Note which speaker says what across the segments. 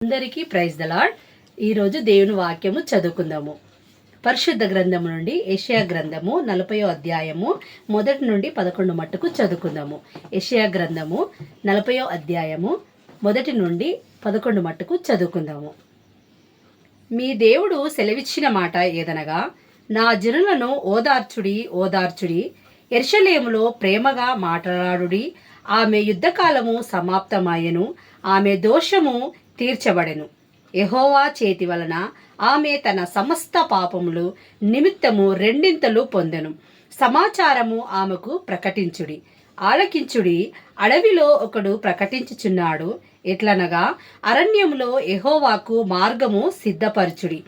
Speaker 1: అందరికీ praise the lord. ఈరోజు దేవుని వాక్యము చదువుకుందాము. పరిశుద్ధ గ్రంథము నుండి యెషయా గ్రంథము 40వ అధ్యాయము 1 నుండి 11 మట్టుకు చదువుకుందాము. యెషయా గ్రంథము 40వ అధ్యాయము 1 నుండి 11 మట్టుకు చదువుకుందాము. మీ దేవుడు సెలవిచ్చిన మాట ఏదనగా, నా జనులను ఓదార్చుడి ఓదార్చుడి, యెరూషలేములో ప్రేమగా మాట్లాడుడి. ఆమె యుద్ధకాలము సమాప్తమాయెను, ఆమె దోషము తీర్చబడెను. యెహోవా చేతి వలన ఆమె తన సమస్త పాపములు నిమిత్తము రెండింతలు పొందెను. సమాచారము ఆమెకు ప్రకటించుడి, ఆలకించుడి. అడవిలో ఒకడు ప్రకటించుచున్నాడు, ఎట్లనగా అరణ్యములో యెహోవాకు మార్గము సిద్ధపరచుడి,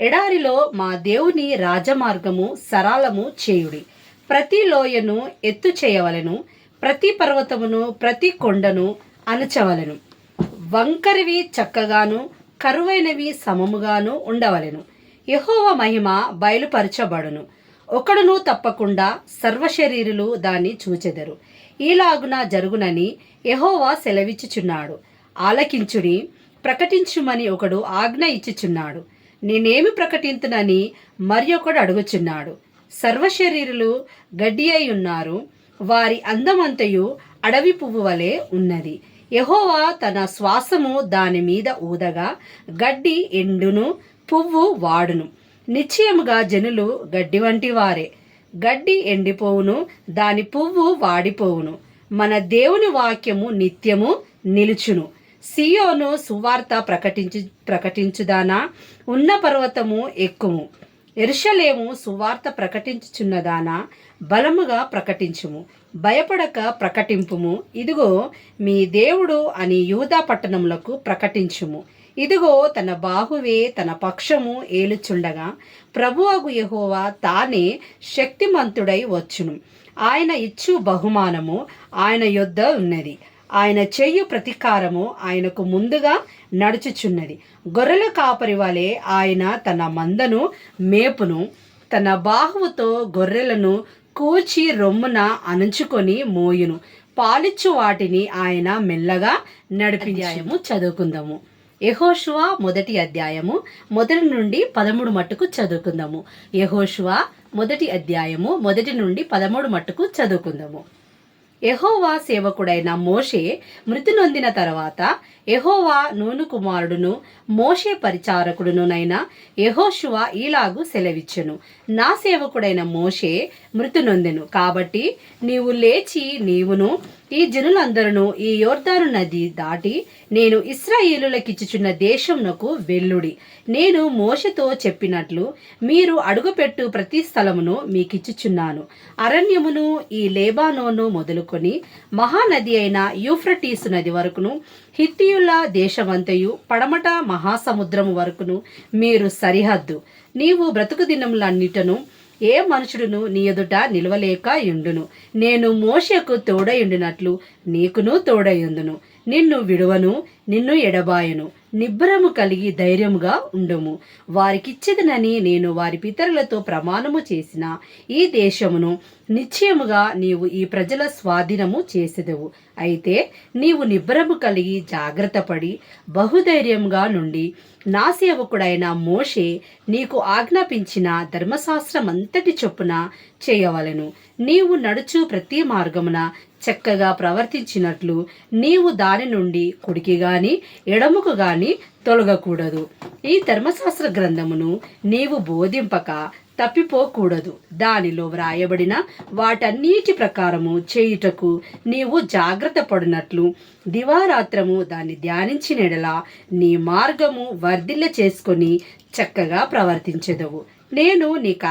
Speaker 1: ఎడారిలో మా దేవుని రాజమార్గము సరళము చేయుడి. ప్రతి లోయను ఎత్తు చేయవలెను, ప్రతి పర్వతమును ప్రతి కొండను అణచవలెను. వంకరివి చక్కగాను కరువైనవి సమముగాను ఉండవలెను. యెహోవా మహిమ బయలుపరచబడును, ఒకడును తప్పకుండా సర్వశరీరులు దాన్ని చూచెదరు. ఈలాగున జరుగునని యెహోవా సెలవిచ్చుచున్నాడు. ఆలకించుడి, ప్రకటించుమని ఒకడు ఆజ్ఞ ఇచ్చుచున్నాడు. నేనేమి ప్రకటింతునని మరి ఒకడు అడుగుచున్నాడు. సర్వశరీరులు గడ్డి అయి ఉన్నారు, వారి అందమంతయు అడవి పువ్వు వలె ఉన్నది. యెహోవా తన శ్వాసము దాని మీద ఊదగా గడ్డి ఎండును, పువ్వు వాడును. నిశ్చయముగా జనులు గడ్డి వంటి వారే, గడ్డి ఎండిపోవును, దాని పువ్వు వాడిపోవును. మన దేవుని వాక్యము నిత్యము నిలుచును. సియోను సువార్త ప్రకటించుదానా, ఉన్న పర్వతము ఎక్కుము. యెరూషలేము సువార్త ప్రకటించుచున్నదానా, బలముగా ప్రకటించుము, భయపడక ప్రకటింపుము. ఇదిగో మీ దేవుడు అని యూదా పట్టణములకు ప్రకటించుము. ఇదిగో తన బాహువే తన పక్షము ఏలుచుండగా ప్రభువగు యెహోవా తానే శక్తిమంతుడై వచ్చును. ఆయన ఇచ్చు బహుమానము ఆయన యొద్ద ఉన్నది, ఆయన చెయ్యు ప్రతీకారము ఆయనకు ముందుగా నడుచుచున్నది. గొర్రెల కాపరి వలె ఆయన తన మందను మేపును, తన బాహువుతో గొర్రెలను కూర్చి రొమ్మున అణుచుకొని మోయును. పాలిచ్చు వాటిని ఆయన మెల్లగా నడిపించాయము. చదువుకుందాము. యెహోషువ 1వ అధ్యాయము 1 నుండి 13 మట్టుకు చదువుకుందాము. యెహోషువ 1వ అధ్యాయము 1 నుండి 13 మట్టుకు చదువుకుందాము. యెహోవా సేవకుడైన మోషే మృతి నొందిన తర్వాత యెహోవా నూను కుమారుడును మోషే పరిచారకుడునైన యెహోషువ ఈలాగు సెలవిచ్చెను. నా సేవకుడైన మోషే మృతి నొందెను కాబట్టి నీవు లేచి నీవును ఈ జనులందరూ ఈ యోర్దాను నది దాటి నేను ఇశ్రాయేలులకిచ్చుచున్న దేశమునకు వెళ్ళుడి. నేను మోషేతో చెప్పినట్లు మీరు అడుగుపెట్టు ప్రతి స్థలమును మీకిచ్చుచున్నాను. అరణ్యమును ఈ లేబానోను మొదలుకొని మహానది అయిన యూఫ్రటీసు నది వరకును, హిత్తీయుల దేశమంతయు పడమట మహాసముద్రము వరకును మీరు సరిహద్దు. నీవు బ్రతుకు దినములన్నిటను ఏ మనుషుడును నీ ఎదుట నిలవలేక యుండును. నేను మోషేకు తోడయుండినట్లు నీకును తోడయుందును. నిన్ను విడువను, నిన్ను ఎడబాయను. నిబ్బరము కలిగి ధైర్యముగా ఉండుము. వారికిచ్చేదనని నేను వారి పితరులతో ప్రమాణము చేసిన ఈ దేశమును నిశ్చయముగా నీవు ఈ ప్రజల స్వాధీనము చేసెదవు. అయితే నీవు నిబ్బరము కలిగి జాగ్రత్తపడి బహుధైర్యంగా నుండి నా సేవకుడైన మోషే నీకు ఆజ్ఞాపించిన ధర్మశాస్త్రమంతటి చొప్పున చేయవలెను. నీవు నడుచు ప్రతి మార్గమున చక్కగా ప్రవర్తించినట్లు నీవు దాని నుండి కుడికి గాని ఎడముకు గాని తొలగకూడదు. ఈ ధర్మశాస్త్ర గ్రంథమును నీవు బోధింపక తప్పిపోకూడదు. దానిలో వ్రాయబడిన వాటన్నిటి ప్రకారము చేయుటకు నీవు జాగ్రత్త పడినట్లు దివారాత్రము దాన్ని ధ్యానించినెడలా నీ మార్గము వర్ధిల్ల చేసుకొని చక్కగా ప్రవర్తించెదవు. నేను నీకు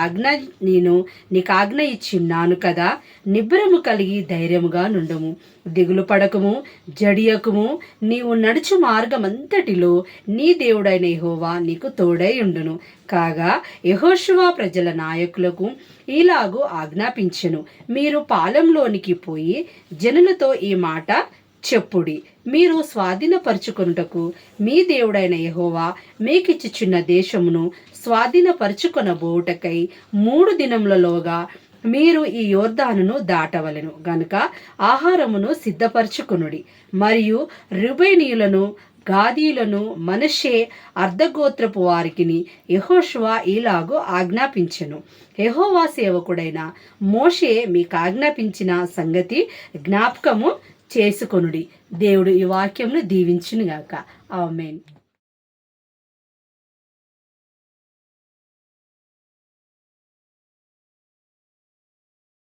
Speaker 1: ఆజ్ఞ ఇచ్చిన్నాను కదా. నిబ్బరము కలిగి ధైర్యముగా నుండుము, దిగులు పడకము, జడియకుము. నీవు నడుచు మార్గమంతటిలో నీ దేవుడైన యెహోవా నీకు తోడై ఉండును. కాగా యెహోషువ ప్రజల నాయకులకు ఇలాగు ఆజ్ఞాపించెను. మీరు పాలెంలోనికి పోయి జనులతో ఈ మాట చెప్పుడి. మీరు స్వాధీనపరుచుకొనుటకు మీ దేవుడైన యెహోవా మీకిచ్చుచున్న దేశమును స్వాధీనపరుచుకొనబోవుటకై 3 దినములలోగా మీరు ఈ యోర్దానును దాటవలెను గనుక ఆహారమును సిద్ధపరచుకొనుడి. మరియు రూబేనీయులను గాదీలను మనష్షే అర్ధగోత్రపు వారికిని యెహోషువ ఈలాగు ఆజ్ఞాపించెను. యెహోవా సేవకుడైన మోషే మీకు ఆజ్ఞాపించిన సంగతి జ్ఞాపకము చేసుకొనుడి. దేవుడు ఈ వాక్యంను దీవించునుగాక. ఆమేన్.